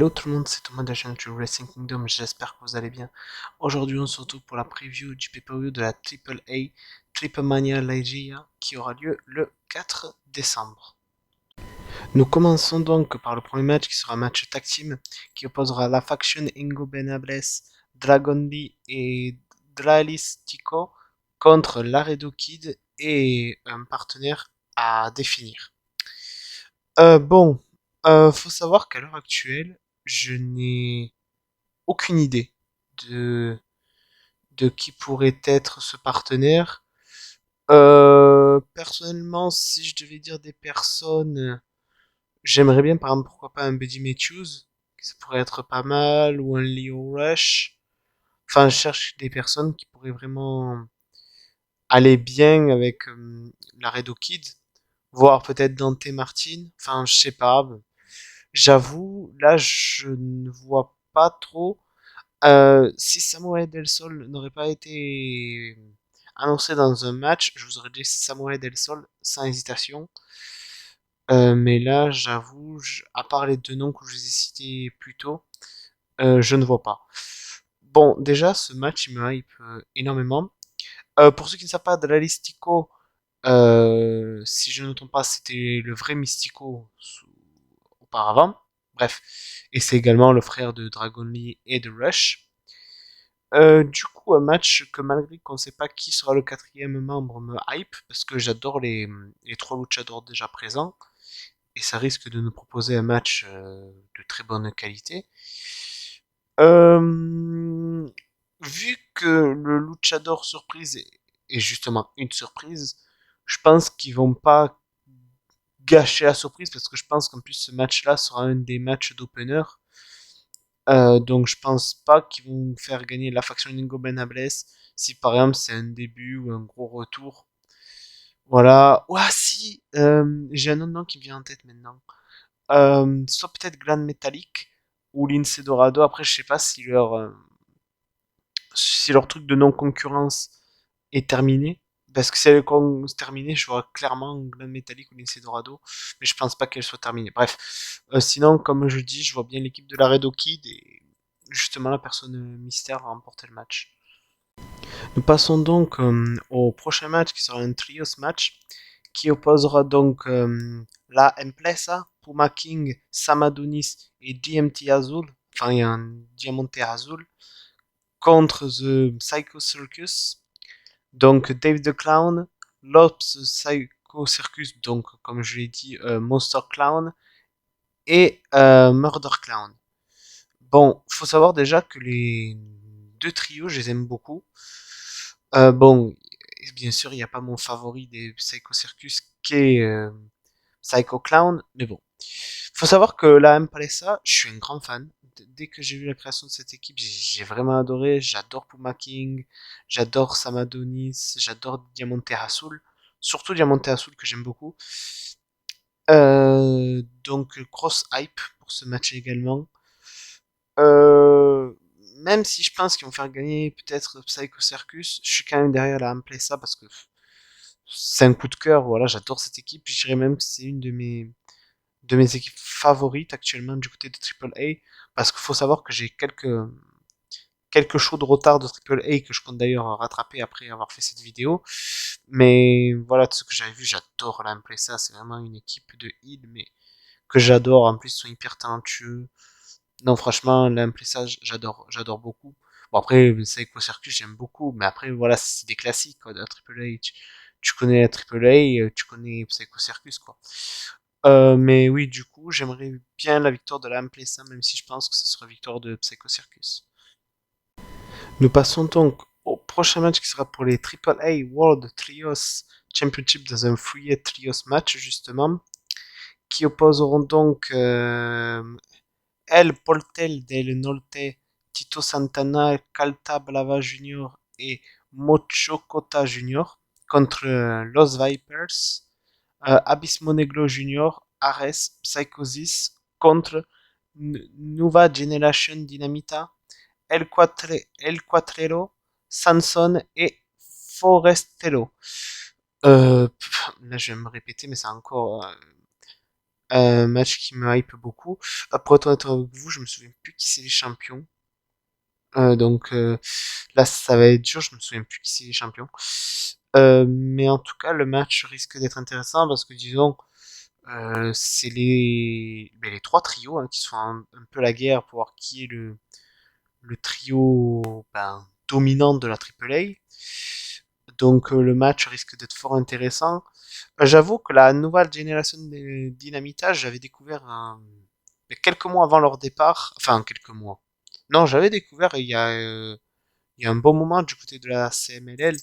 Hello tout le monde, c'est Thomas de la chaîne YouTube Wrestling Kingdom, j'espère que vous allez bien. Aujourd'hui on se retrouve pour la preview du pay-per-view de la Triple A, Triple Mania Ligeia, qui aura lieu le 4 décembre. Nous commençons donc par le premier match qui sera un match tag team, qui opposera la faction Ingo Benables, Dragon Lee et Dralistico contre Laredo Kid et un partenaire à définir. Bon, faut savoir qu'à l'heure actuelle, je n'ai aucune idée de, de qui pourrait être ce partenaire. Personnellement, si je devais dire des personnes, j'aimerais bien, par exemple, pourquoi pas un Buddy Matthews, ça pourrait être pas mal, ou un Leo Rush. Enfin, je cherche des personnes qui pourraient vraiment aller bien avec la Redo Kid, voire peut-être Dante Martin. Enfin, je sais pas. J'avoue, là, je ne vois pas trop. Si Samurai Del Sol n'aurait pas été annoncé dans un match, je vous aurais dit Samurai Del Sol sans hésitation. Mais là, j'avoue, à part les deux noms que je vous ai cités plus tôt, je ne vois pas. Bon, déjà, ce match, il me hype énormément. Pour ceux qui ne savent pas, Dralistico, si je ne me trompe pas, c'était le vrai Mystico auparavant. Bref, et c'est également le frère de Dragon Lee et de Rush. Du coup, un match que malgré qu'on ne sait pas qui sera le quatrième membre me hype, parce que j'adore les trois luchadors déjà présents, et ça risque de nous proposer un match de très bonne qualité. Euh, Vu que le luchador surprise est justement une surprise, je pense qu'ils vont pas gâcher la surprise, parce que je pense qu'en plus ce match-là sera un des matchs d'opener. Donc je pense pas qu'ils vont faire gagner la faction Ningo Benables si par exemple c'est un début ou un gros retour. Voilà. Ouah si, j'ai un autre nom qui me vient en tête maintenant. Soit peut-être Gland Metallic ou Lince Dorado. Après je sais pas si leur truc de non-concurrence est terminé. Parce que si elle est terminée, je vois clairement Gland Metallic ou Lince Dorado. Mais je pense pas qu'elle soit terminée. Bref. Sinon, comme je dis, je vois bien l'équipe de la Redo Kid et justement la personne mystère va remporter le match. Nous passons donc au prochain match qui sera un trios match qui opposera donc la Empresa, Puma King, Sam Adonis et DMT Azul, enfin il y a un Diamante Azul, contre The Psycho Circus, donc Dave the Clown, Lops Psycho Circus, donc comme je l'ai dit, Monster Clown et Murder Clown. Bon, faut savoir déjà que les deux trios, je les aime beaucoup. Bon, bien sûr, il n'y a pas mon favori des Psycho Circus qui est Psycho Clown, mais bon. Faut savoir que la Impalesa, je suis un grand fan. Dès que j'ai vu la création de cette équipe, j'ai vraiment adoré. J'adore Puma King, j'adore Sam Adonis, j'adore Diamante Azul. Surtout Diamante Azul que j'aime beaucoup. Donc, grosse hype pour ce match également. Euh, Même si je pense qu'ils vont faire gagner peut-être Psycho Circus, je suis quand même derrière la Amplessa parce que c'est un coup de cœur. Voilà, j'adore cette équipe. Je dirais même que c'est une de mes équipes favorites actuellement du côté de Triple A parce qu'il faut savoir que j'ai quelques shows de retard de Triple A que je compte d'ailleurs rattraper après avoir fait cette vidéo. Mais voilà, de ce que j'avais vu, j'adore la Amplessa. C'est vraiment une équipe de heal, mais que j'adore. En plus, ils sont hyper talentueux. Non, franchement, l'implissage, j'adore beaucoup. Bon, après, Psycho Circus, j'aime beaucoup, mais après, voilà, c'est des classiques, quoi, de la Triple A. Tu connais la Triple A, tu connais Psycho Circus, quoi. Mais oui, du coup, j'aimerais bien la victoire de la Amplessa, même si je pense que ce sera victoire de Psycho Circus. Nous passons donc au prochain match qui sera pour les Triple A World Trios Championship dans un Free Trios match, justement, qui opposeront donc El Portel del Norte, Tito Santana, Calta Blava Jr. et Mocho Cota Jr. contre Los Vipers, Abismo Negro Jr., Ares, Psychosis contre Nueva Generation Dinamita, El Quatrero, Sanson et Forestello. Là, je vais me répéter, mais c'est encore Un match qui me hype beaucoup. Pour être honnête avec vous, je me souviens plus qui c'est les champions. Donc là, ça va être dur, je me souviens plus qui c'est les champions. Mais en tout cas, le match risque d'être intéressant parce que disons, c'est les trois trios qui se font un peu la guerre pour voir qui est le trio dominant de la AAA. Donc le match risque d'être fort intéressant. J'avoue que la nouvelle génération de Dynamita, j'avais découvert quelques mois avant leur départ, enfin quelques mois. Non, j'avais découvert il y a un bon moment du côté de la CMLL.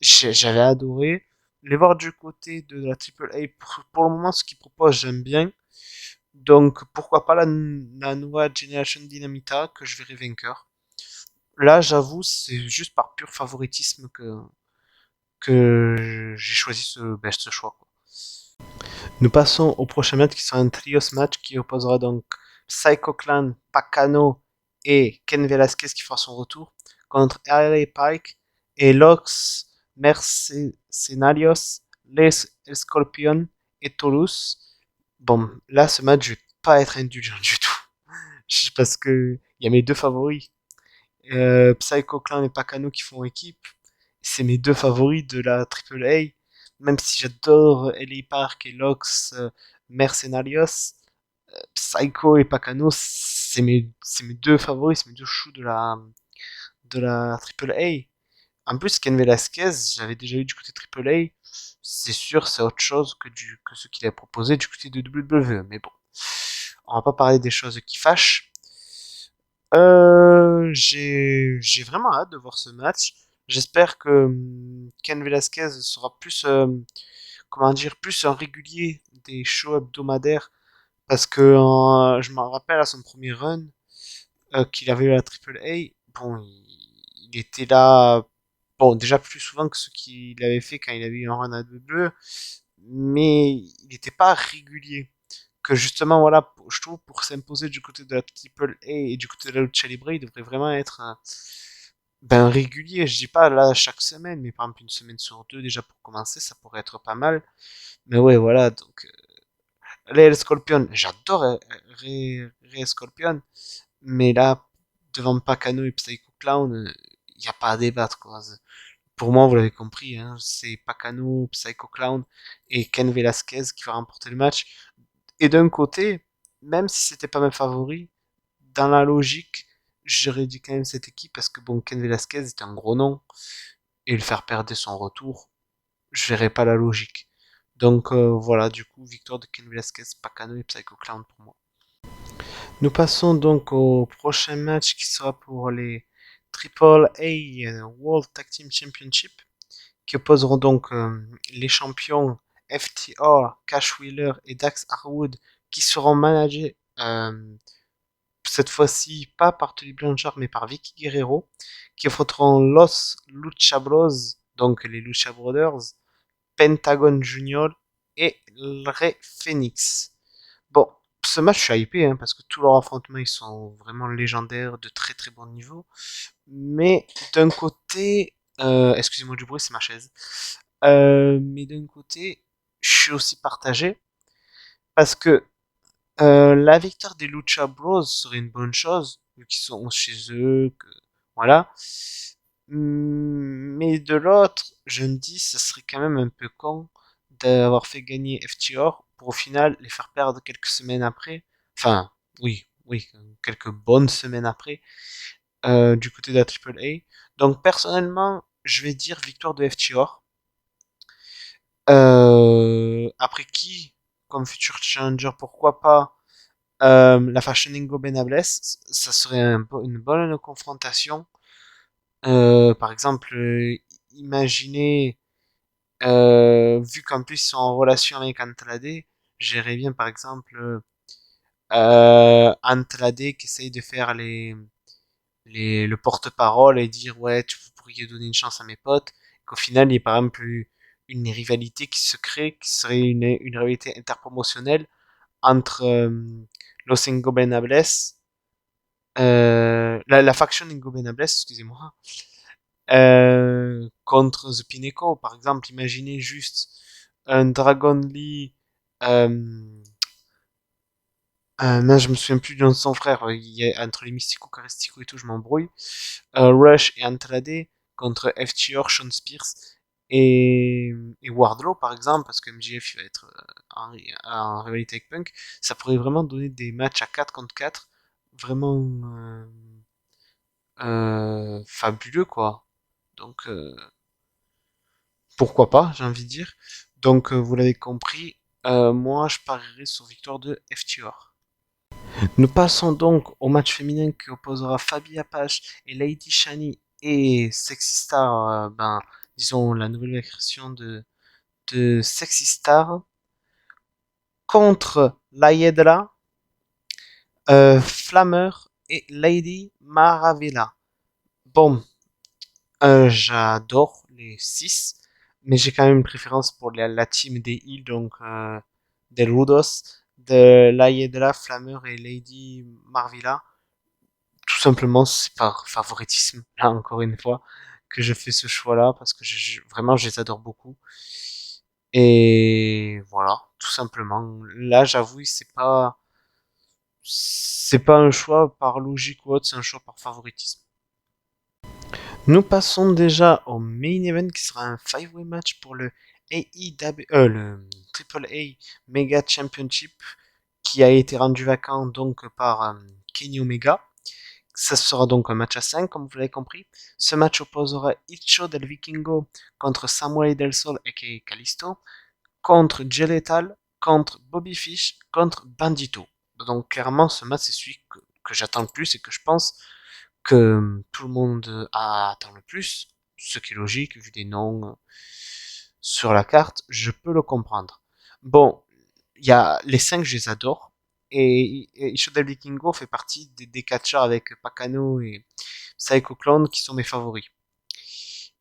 J'avais adoré. Les voir du côté de la AAA, pour le moment, ce qu'ils proposent, j'aime bien. Donc pourquoi pas la nouvelle Generation Dynamita que je verrai vainqueur. Là, j'avoue, c'est juste par pur favoritisme que j'ai choisi ce choix, quoi. Nous passons au prochain match qui sera un trios match qui opposera donc Psycho Clan, Pacano et Ken Velasquez qui fera son retour contre LA Pike et Lox Mercenarios, Les El Scorpion et Toulouse. Bon, là, ce match, je vais pas être indulgent du tout. Parce que il y a mes deux favoris. Psycho Clan et Pacano qui font équipe. C'est mes deux favoris de la AAA. Même si j'adore LA Park et Lox Mercenarios, Psycho et Pacano, c'est mes deux favoris, c'est mes deux choux de la AAA. En plus, Ken Velasquez, j'avais déjà eu du côté AAA. C'est sûr, c'est autre chose que ce qu'il a proposé du côté de WWE. Mais bon, on va pas parler des choses qui fâchent. J'ai vraiment hâte de voir ce match. J'espère que Ken Velasquez sera plus, comment dire, plus un régulier des shows hebdomadaires parce que je me rappelle à son premier run qu'il avait eu à la AAA. Bon, il était là, bon, déjà plus souvent que ce qu'il avait fait quand il avait eu un run à WWE, mais il n'était pas régulier. Que justement, voilà, je trouve pour s'imposer du côté de la Triple A et du côté de la Lucha Libre, il devrait vraiment être régulier. Je dis pas là chaque semaine, mais par exemple une semaine sur deux déjà pour commencer, ça pourrait être pas mal. Mais ouais, voilà, donc Real Scorpion, j'adore Real Scorpion, mais là, devant Pacano et Psycho Clown, il n'y a pas à débattre, quoi. Pour moi, vous l'avez compris, hein, c'est Pacano, Psycho Clown et Ken Velasquez qui va remporter le match. Et d'un côté, même si c'était pas mes favoris, dans la logique, j'aurais dit quand même cette équipe parce que bon, Ken Velasquez est un gros nom et le faire perdre son retour, je verrais pas la logique. Donc voilà, du coup, victoire de Ken Velasquez, Pacano et Psycho Clown pour moi. Nous passons donc au prochain match qui sera pour les Triple A World Tag Team Championship qui opposeront donc les champions FTR, Cash Wheeler et Dax Harwood qui seront managés cette fois-ci pas par Tully Blanchard mais par Vicky Guerrero qui affronteront Los Lucha Bros, donc les Lucha Brothers, Pentagon Junior et Rey Phoenix. Bon, ce match, je suis hypé parce que tous leurs affrontements ils sont vraiment légendaires, de très très bon niveau. Mais d'un côté, excusez-moi du bruit, c'est ma chaise. Mais d'un côté, je suis aussi partagé parce que la victoire des Lucha Bros serait une bonne chose vu qu'ils sont chez eux, que voilà. Mais de l'autre, je me dis, ce serait quand même un peu con d'avoir fait gagner FTR pour au final les faire perdre quelques semaines après. Enfin, oui, quelques bonnes semaines après du côté de la Triple A. Donc personnellement, je vais dire victoire de FTR. Après qui, comme futur challenger, pourquoi pas la Fashioningo Benables, ça serait une bonne confrontation. Par exemple, imaginez, vu qu'en plus ils sont en relation avec Andrade, j'irais bien par exemple Andrade qui essaye de faire le porte-parole et dire ouais, vous pourriez donner une chance à mes potes, qu'au final il y ait par exemple une rivalité qui se crée, qui serait une rivalité interpromotionnelle entre Los Ingobernables, la faction Ingobernables, excusez-moi, contre The Pinnacle. Par exemple, imaginez juste un Dragon Lee, euh, Mais je me souviens plus du nom de son frère. Entre les Mystico, Caristico et tout, je m'embrouille. Rush et Andrade contre FTR, Sean Spears et, et Wardlow par exemple, parce que MJF va être en rivalité avec Punk, ça pourrait vraiment donner des matchs à 4 contre 4 vraiment fabuleux quoi. Donc pourquoi pas, j'ai envie de dire. Donc vous l'avez compris, moi je parierais sur victoire de FTR. Nous passons donc au match féminin qui opposera Fabi Apache et Lady Shani et Sexy Star, disons la nouvelle version de Sexy Star contre Layedra, Flammer et Lady Maravilla. Bon, j'adore les 6, mais j'ai quand même une préférence pour la team des Heels, donc des Rudos, de Layedra, Flammer et Lady Marvilla. Tout simplement, c'est par favoritisme, là encore une fois, que je fais ce choix-là, parce que vraiment, je les adore beaucoup. Et voilà, tout simplement. Là, j'avoue, c'est pas un choix par logique ou autre, c'est un choix par favoritisme. Nous passons déjà au main event qui sera un 5-way match pour le AEW, le Triple A Mega Championship qui a été rendu vacant donc par Kenny Omega. Ça sera donc un match à 5, comme vous l'avez compris. Ce match opposera Icho del Vikingo contre Samuel Del Sol aka Kalisto, contre Jay Lethal, contre Bobby Fish, contre Bandito. Donc clairement, ce match c'est celui que j'attends le plus et que je pense que tout le monde attend le plus, ce qui est logique vu les noms sur la carte, je peux le comprendre. Bon, il y a les 5, je les adore. Et Ishodel Vikingo fait partie des catcheurs avec Pacano et Psycho Clown qui sont mes favoris.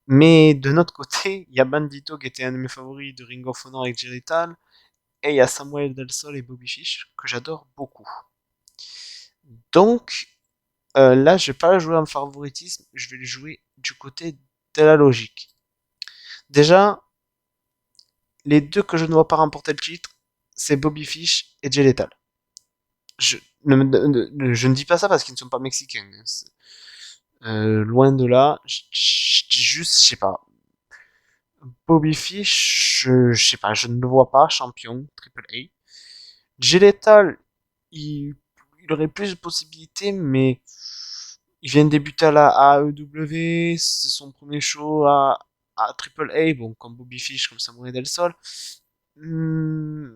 Mais de notre côté, il y a Bandito qui était un de mes favoris de Ring of Honor avec Jerry Tal, et il y a Samuel Del Sol et Bobby Fish que j'adore beaucoup. Donc là, je vais pas le jouer en favoritisme, je vais le jouer du côté de la logique. Déjà, les deux que je ne vois pas remporter le titre, c'est Bobby Fish et Jay Lethal. Je ne dis pas ça parce qu'ils ne sont pas mexicains. Loin de là, je dis juste, je sais pas. Bobby Fish, je sais pas, je ne le vois pas champion Triple A. Jay Lethal, il aurait plus de possibilités, mais il vient de débuter à la AEW, c'est son premier show à Triple A, bon, comme Bobby Fish, comme Samuel Del Sol. Hmm,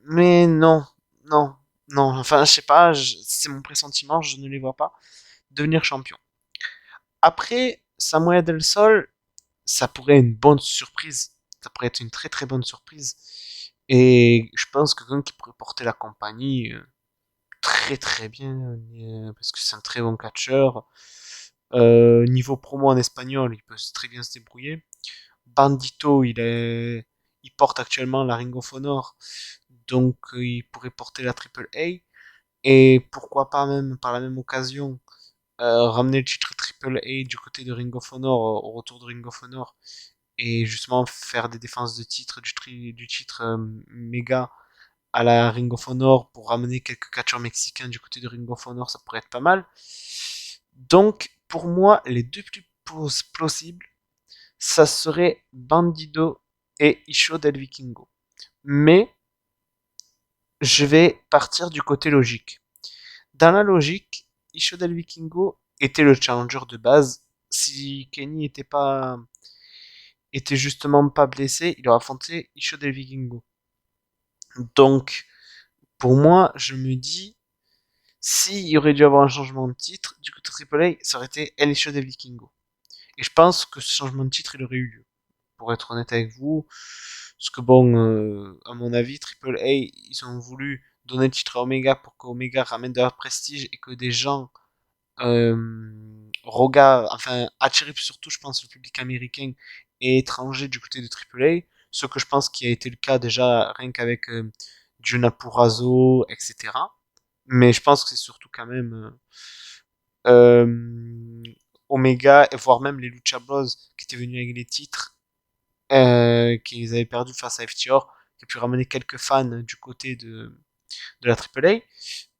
mais non, non, non, enfin, je sais pas, c'est mon pressentiment, je ne les vois pas devenir champion. Après, Samuel Del Sol, ça pourrait être une bonne surprise. Ça pourrait être une très très bonne surprise. Et je pense que quelqu'un qui pourrait porter la compagnie très très bien, parce que c'est un très bon catcheur. Niveau promo en espagnol, il peut très bien se débrouiller. Bandito, il porte actuellement la Ring of Honor, donc il pourrait porter la Triple A. Et pourquoi pas même par la même occasion ramener le titre Triple A du côté de Ring of Honor au retour de Ring of Honor et justement faire des défenses de titre du titre méga à la Ring of Honor pour ramener quelques catcheurs mexicains du côté de Ring of Honor, ça pourrait être pas mal. Donc pour moi, les deux plus plausibles, ça serait Bandido et Isho del Vikingo. Mais je vais partir du côté logique. Dans la logique, Isho del Vikingo était le challenger de base. Si Kenny était justement pas blessé, il aurait affronté Isho del Vikingo. Donc, pour moi, je me dis, s'il y aurait dû avoir un changement de titre, du côté AAA, ça aurait été El Isho del Vikingo. Et je pense que ce changement de titre, il aurait eu lieu. Pour être honnête avec vous, parce que bon, à mon avis, AAA, ils ont voulu donner le titre à Omega pour qu'Omega ramène de leur prestige et que des gens enfin, attirer surtout, je pense, le public américain et étranger du côté de AAA, ce que je pense qui a été le cas déjà rien qu'avec Juna Purrazzo, etc. Mais je pense que c'est surtout quand même Omega, et voire même les Lucha Bros qui étaient venus avec les titres, qu'ils avaient perdu face à FTR, qui a pu ramener quelques fans du côté la AAA.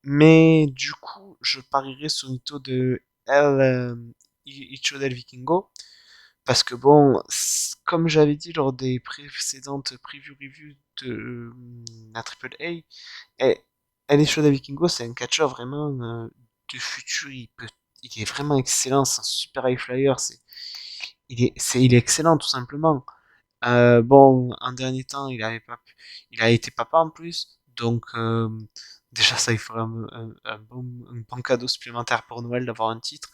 Mais du coup, je parierais sur une taux de Icho del Vikingo. Parce que bon, comme j'avais dit lors des précédentes preview reviews de la AAA, et Icho del Vikingo, c'est un catcheur vraiment du futur. Il est vraiment excellent, c'est un super high flyer. Il est excellent tout simplement. Bon, en dernier temps, il a été papa en plus, donc déjà ça il ferait un bon cadeau supplémentaire pour Noël d'avoir un titre.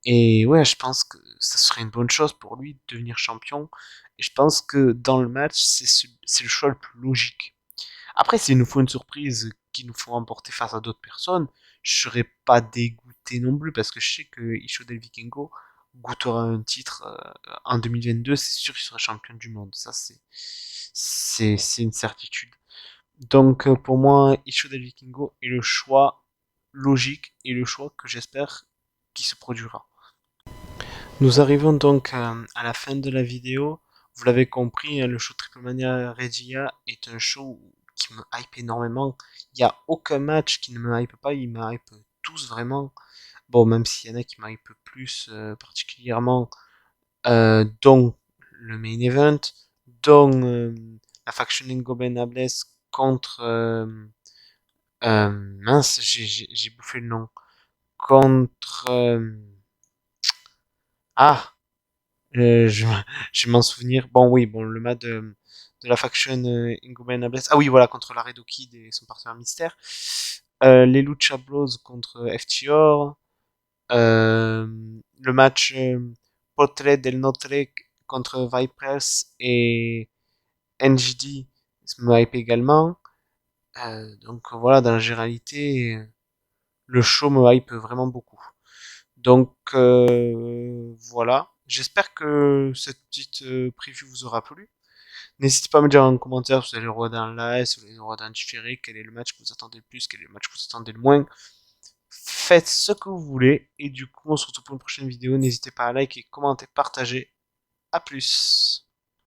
Et ouais, je pense que ça serait une bonne chose pour lui de devenir champion. Et je pense que dans le match, c'est le choix le plus logique. Après, s'il nous faut une surprise qui nous faut remporter face à d'autres personnes, je serais pas dégoûté non plus parce que je sais que Isho del Vikingo goûtera un titre en 2022, c'est sûr qu'il sera champion du monde. Ça, c'est une certitude. Donc, pour moi, Isho del Vikingo est le choix logique et le choix que j'espère qui se produira. Nous arrivons donc à la fin de la vidéo. Vous l'avez compris, hein, le show Triplemania Regia est un show qui me hype énormément. Il n'y a aucun match qui ne me hype pas, il me hype tous vraiment. Bon, même s'il y en a qui me hype plus particulièrement, dont le main event, dont la faction Ingobernables contre... mince, j'ai bouffé le nom. Contre... ah je, je vais m'en souvenir. Bon, oui, bon, le match de la faction Ingobernables. Ah oui, voilà, contre Laredo Kid et son partenaire Mystère. Les Lucha Bros contre FTR. Le match Portrait del Notre contre Vipers et NGD me hype également. Donc voilà, dans la généralité, le show me hype vraiment beaucoup. Donc voilà, j'espère que cette petite preview vous aura plu. N'hésitez pas à me dire en commentaire si vous allez le regarder en live, si vous allez le regarder en différé, quel est le match que vous attendez le plus, quel est le match que vous attendez le moins. Faites ce que vous voulez et du coup on se retrouve pour une prochaine vidéo. N'hésitez pas à liker, commenter, partager. À plus.